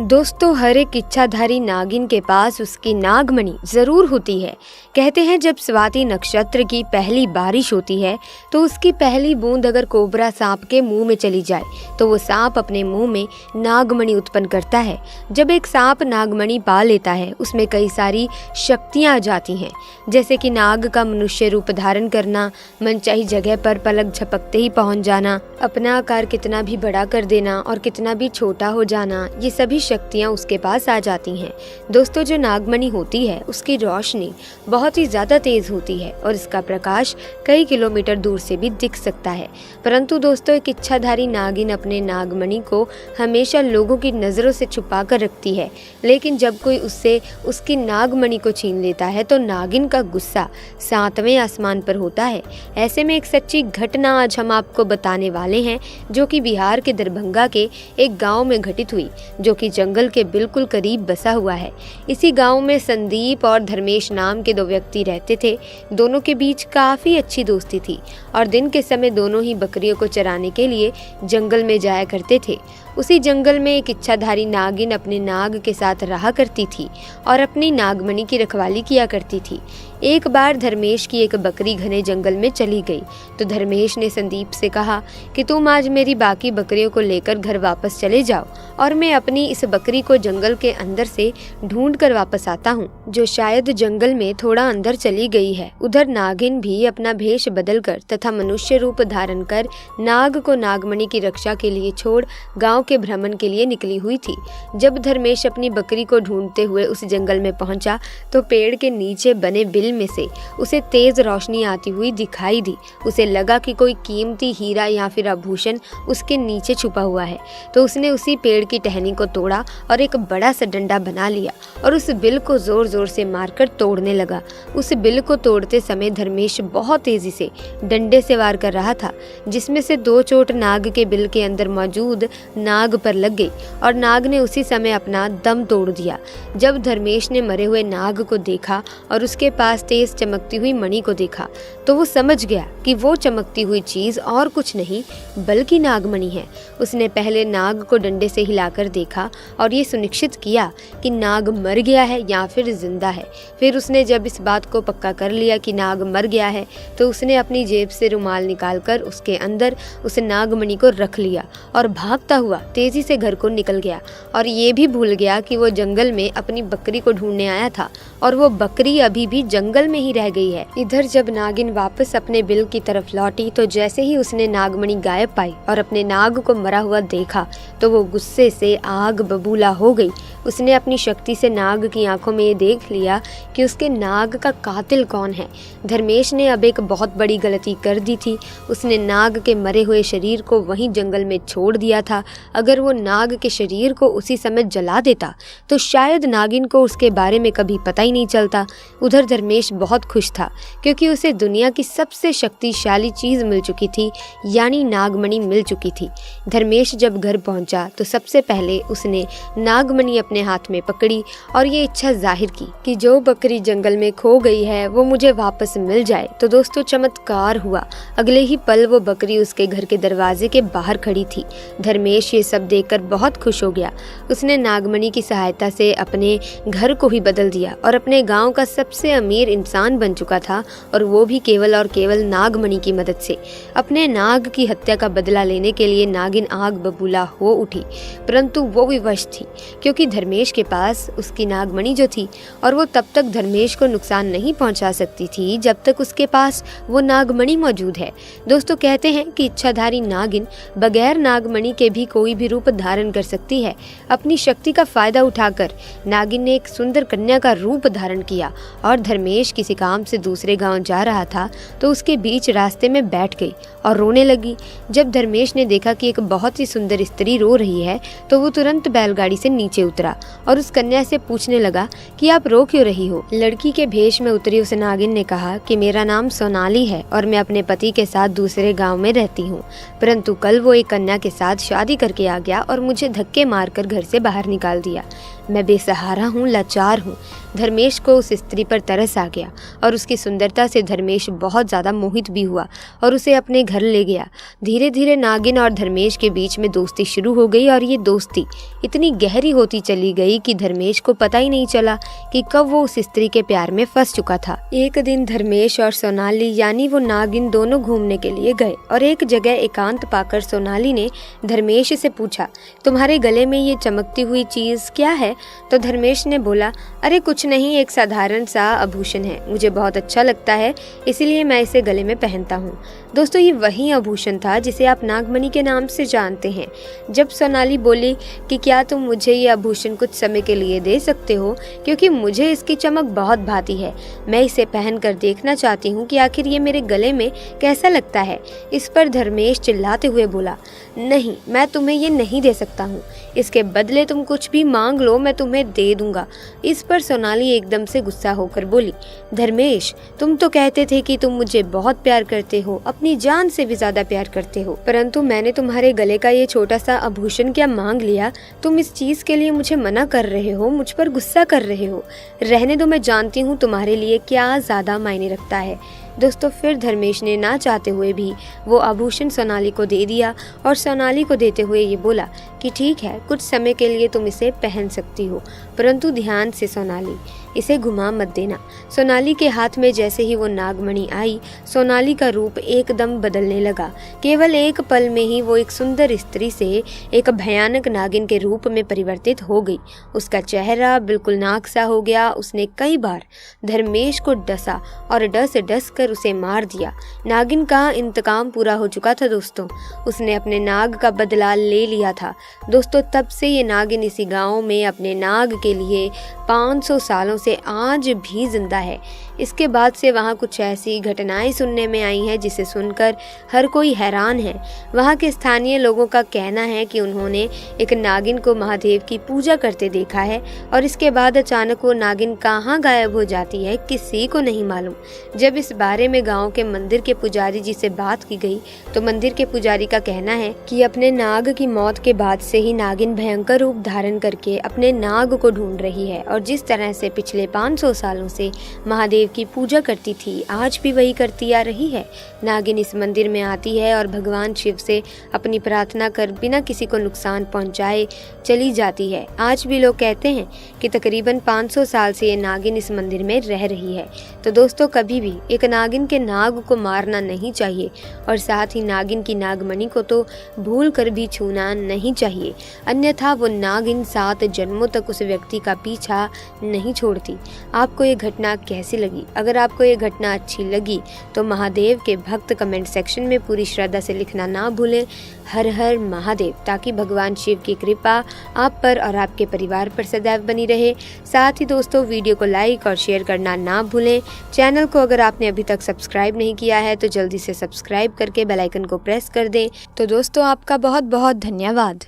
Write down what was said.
दोस्तों, हर एक इच्छाधारी नागिन के पास उसकी नागमणि जरूर होती है। कहते हैं जब स्वाति नक्षत्र की पहली बारिश होती है तो उसकी पहली बूंद अगर कोबरा सांप के मुंह में चली जाए तो वो सांप अपने मुंह में नागमणि उत्पन्न करता है। जब एक सांप नागमणि पा लेता है उसमें कई सारी शक्तियां आ जाती हैं, जैसे कि नाग का मनुष्य रूप धारण करना, मनचाही जगह पर पलक झपकते ही पहुंच जाना, अपना आकार कितना भी बड़ा कर देना और कितना भी छोटा हो जाना, ये सभी शक्तियां उसके पास आ जाती हैं। दोस्तों, जो नागमणि होती है उसकी रोशनी बहुत ही ज्यादा तेज होती है और इसका प्रकाश कई किलोमीटर दूर से भी दिख सकता है। परंतु दोस्तों, एक इच्छाधारी नागिन अपने नागमणि को हमेशा लोगों की नजरों से छुपा कर रखती है, लेकिन जब कोई उससे उसकी नागमणि को छीन लेता है तो नागिन का गुस्सा 7वें आसमान पर होता है। ऐसे में एक सच्ची घटना आज हम आपको बताने वाले हैं, जो कि बिहार के दरभंगा के एक गांव में घटित हुई, जो कि जंगल के बिल्कुल करीब बसा हुआ है। इसी गांव में संदीप और धर्मेश नाम के 2 व्यक्ति रहते थे। दोनों के बीच काफी अच्छी दोस्ती थी और दिन के समय दोनों ही बकरियों को चराने के लिए जंगल में जाया करते थे। उसी जंगल में एक इच्छाधारी नागिन अपने नाग के साथ रहा करती थी और अपनी नागमणि की रखवाली किया करती थी। एक बार धर्मेश की एक बकरी घने जंगल में चली गई तो धर्मेश ने संदीप से कहा कि तुम आज मेरी बाकी बकरियों को लेकर घर वापस चले जाओ और मैं अपनी इस बकरी को जंगल के अंदर से ढूंढ कर वापस आता हूँ, जो शायद जंगल में थोड़ा अंदर चली गई है। उधर नागिन भी अपना भेष बदलकर तथा मनुष्य रूप धारण कर नाग को नागमणि की रक्षा के लिए छोड़ गांव के भ्रमण के लिए निकली हुई थी। जब धर्मेश अपनी बकरी को ढूंढते हुए उस जंगल में पहुंचा तो पेड़ के नीचे बने बिल में से उसे तेज रोशनी आती हुई दिखाई दी। उसे लगा कि कोई कीमती हीरा या फिर आभूषण उसके नीचे छुपा हुआ है, तो उसने उसी पेड़ की टहनी को तोड़ा और एक बड़ा सा डंडा बना लिया और उस बिल को जोर जोर से मारकर तोड़ने लगा। उस बिल को तोड़ते समय धर्मेश बहुत तेजी से डंडे से वार कर रहा था, जिसमें से 2 चोट नाग के बिल के अंदर मौजूद नाग पर लग गई और नाग ने उसी समय अपना दम तोड़ दिया। जब धर्मेश ने मरे हुए नाग को देखा और उसके पास तेज चमकती हुई मणि को देखा तो वो समझ गया कि वो चमकती हुई चीज और कुछ नहीं बल्कि नागमणि है। उसने पहले नाग को डंडे से हिलाकर देखा और ये सुनिश्चित किया कि नाग मर गया है या फिर जिंदा है। फिर उसने जब इस बात को पक्का कर लिया कि नाग मर गया है तो उसने अपनी जेब से रुमाल निकालकर उसके अंदर उस नागमणि को रख लिया और भागता हुआ तेजी से घर को निकल गया और ये भी भूल गया कि वो जंगल में अपनी बकरी को ढूंढने आया था और वो बकरी अभी भी जंगल में ही रह गई है। इधर जब नागिन वापस अपने बिल की तरफ लौटी तो जैसे ही उसने नागमणि गायब पाई और अपने नाग को मरा हुआ देखा तो वो गुस्से से आग बबूला हो गई। उसने अपनी शक्ति से नाग की आंखों में ये देख लिया कि उसके नाग का कातिल कौन है। धर्मेश ने अब एक बहुत बड़ी गलती कर दी थी। उसने नाग के मरे हुए शरीर को वहीं जंगल में छोड़ दिया था। अगर वो नाग के शरीर को उसी समय जला देता तो शायद नागिन को उसके बारे में कभी पता ही नहीं चलता। उधर धर्मेश बहुत खुश था क्योंकि उसे दुनिया की सबसे शक्तिशाली चीज मिल चुकी थी, यानी नागमणि मिल चुकी थी। धर्मेश जब घर पहुंचा तो सबसे पहले उसने नागमणि अपने हाथ में पकड़ी और ये इच्छा जाहिर की कि जो बकरी जंगल में खो गई है वो मुझे वापस मिल जाए। तो दोस्तों, चमत्कार हुआ। अगले ही पल वो बकरी उसके घर के दरवाजे के बाहर खड़ी थी। धर्मेश ये सब देखकर बहुत खुश हो गया। उसने नागमणि की सहायता से अपने घर को भी बदल दिया और अपने गांव का सबसे अमीर इंसान बन चुका था, और वो भी केवल और केवल नागमणि की मदद से। अपने नाग की हत्या का बदला लेने के लिए नागिन आग बबूला हो उठी, परंतु वो विवश थी क्योंकि धर्मेश के पास उसकी नागमणि जो थी और वो तब तक धर्मेश को नुकसान नहीं पहुंचा सकती थी जब तक उसके पास वो नागमणि मौजूद है। दोस्तों, कहते हैं कि इच्छाधारी नागिन बगैर नागमणि के भी कोई भी रूप धारण कर सकती है। अपनी शक्ति का फायदा उठाकर नागिन ने एक सुंदर कन्या का रूप धारण किया और धर्मेश किसी काम से दूसरे गांव जा रहा था तो उसके बीच रास्ते में बैठ गई और रोने लगी। जब धर्मेश ने देखा कि एक बहुत ही सुंदर स्त्री रो रही है तो वो तुरंत बैलगाड़ी से नीचे उतरा और उस कन्या से पूछने लगा कि आप रो क्यों रही हो। लड़की के भेष में उतरी उस नागिन ने कहा कि मेरा नाम सोनाली है और मैं अपने पति के साथ दूसरे गांव में रहती हूँ, परंतु कल वो एक कन्या के साथ शादी करके आ गया और मुझे धक्के मारकर घर से बाहर निकाल दिया। मैं बेसहारा हूँ, लाचार हूँ। धर्मेश को उस स्त्री पर तरस आ गया और उसकी सुंदरता से धर्मेश बहुत ज़्यादा मोहित भी हुआ और उसे अपने घर ले गया। धीरे धीरे नागिन और धर्मेश के बीच में दोस्ती शुरू हो गई और ये दोस्ती इतनी गहरी होती चली गई कि धर्मेश को पता ही नहीं चला कि कब वो उस स्त्री के प्यार में फंस चुका था। एक दिन धर्मेश और सोनाली यानी वो नागिन दोनों घूमने के लिए गए और एक जगह एकांत पाकर सोनाली ने धर्मेश से पूछा, तुम्हारे गले में ये चमकती हुई चीज़ क्या है? तो धर्मेश ने बोला, अरे कुछ नहीं, एक साधारण सा आभूषण है, मुझे बहुत अच्छा लगता है इसीलिए मैं इसे गले में पहनता हूँ। दोस्तों ये वही आभूषण था जिसे आप नागमणि के नाम से जानते हैं। जब सोनाली बोली कि क्या तुम मुझे ये आभूषण कुछ समय के लिए दे सकते हो, क्योंकि मुझे इसकी चमक बहुत भाती है, मैं इसे पहनकर देखना चाहती हूँ कि आखिर ये मेरे गले में कैसा लगता है। इस पर धर्मेश चिल्लाते हुए बोला, नहीं, मैं तुम्हें ये नहीं दे सकता हूँ, इसके बदले तुम कुछ भी मांग लो, मैं तुम्हें दे दूंगा। इस पर सोनाली एकदम से गुस्सा होकर बोली, धर्मेश तुम तो कहते थे कि तुम मुझे बहुत प्यार करते हो, अपनी जान से भी ज्यादा प्यार करते हो, परंतु मैंने तुम्हारे गले का ये छोटा सा आभूषण क्या मांग लिया? तुम इस चीज के लिए मुझे मना कर रहे हो, मुझ पर गुस्सा कर रहे हो। रहने दो, मैं जानती हूँ तुम्हारे लिए क्या ज्यादा मायने रखता है। दोस्तों फिर धर्मेश ने ना चाहते हुए भी वो आभूषण सोनाली को दे दिया और सोनाली को देते हुए ये बोला कि ठीक है, कुछ समय के लिए तुम इसे पहन सकती हो, परंतु ध्यान से सोनाली, इसे घुमा मत देना। सोनाली के हाथ में जैसे ही वो नागमणि आई, सोनाली का रूप एकदम बदलने लगा। केवल एक पल में ही वो एक सुंदर स्त्री से एक भयानक नागिन के रूप में परिवर्तित हो गई। उसका चेहरा बिल्कुल नाक सा हो गया। उसने कई बार धर्मेश को डसा और डस कर उसे मार दिया। नागिन का इंतकाम पूरा हो चुका था दोस्तों, उसने अपने नाग का बदला ले लिया था। दोस्तों तब से ये नागिन इसी गांव में अपने नाग के लिए 500 सालों से आज भी जिंदा है। इसके बाद से वहाँ कुछ ऐसी घटनाएं सुनने में आई हैं जिसे सुनकर हर कोई हैरान है। वहाँ के स्थानीय लोगों का कहना है कि उन्होंने एक नागिन को महादेव की पूजा करते देखा है और इसके बाद अचानक वो नागिन कहाँ गायब हो जाती है किसी को नहीं मालूम। जब इस बारे में गांव के मंदिर के पुजारी जी से बात की गई तो मंदिर के पुजारी का कहना है कि अपने नाग की मौत के बाद से ही नागिन भयंकर रूप धारण करके अपने नाग को ढूंढ रही है और जिस तरह से पिछले 500 सालों से महादेव की पूजा करती थी आज भी वही करती आ रही है। नागिन इस मंदिर में आती है और भगवान शिव से अपनी प्रार्थना कर बिना किसी को नुकसान पहुंचाए चली जाती है। आज भी लोग कहते हैं कि तकरीबन 500 साल से ये नागिन इस मंदिर में रह रही है। तो दोस्तों कभी भी एक नागिन के नाग को मारना नहीं चाहिए और साथ ही नागिन की नागमणि को तो भूल कर भी छूना नहीं चाहिए, अन्यथा वो नागिन 7 जन्मों तक उस व्यक्ति का पीछा नहीं छोड़ती। आपको ये घटना कैसी लगी? अगर आपको ये घटना अच्छी लगी तो महादेव के भक्त कमेंट सेक्शन में पूरी श्रद्धा से लिखना ना भूलें, हर हर महादेव, ताकि भगवान शिव की कृपा आप पर और आपके परिवार पर सदैव बनी रहे। साथ ही दोस्तों वीडियो को लाइक और शेयर करना ना भूलें। चैनल को अगर आपने अभी तक सब्सक्राइब नहीं किया है तो जल्दी से सब्सक्राइब करके बेल आइकन को प्रेस कर दें। तो दोस्तों आपका बहुत बहुत धन्यवाद।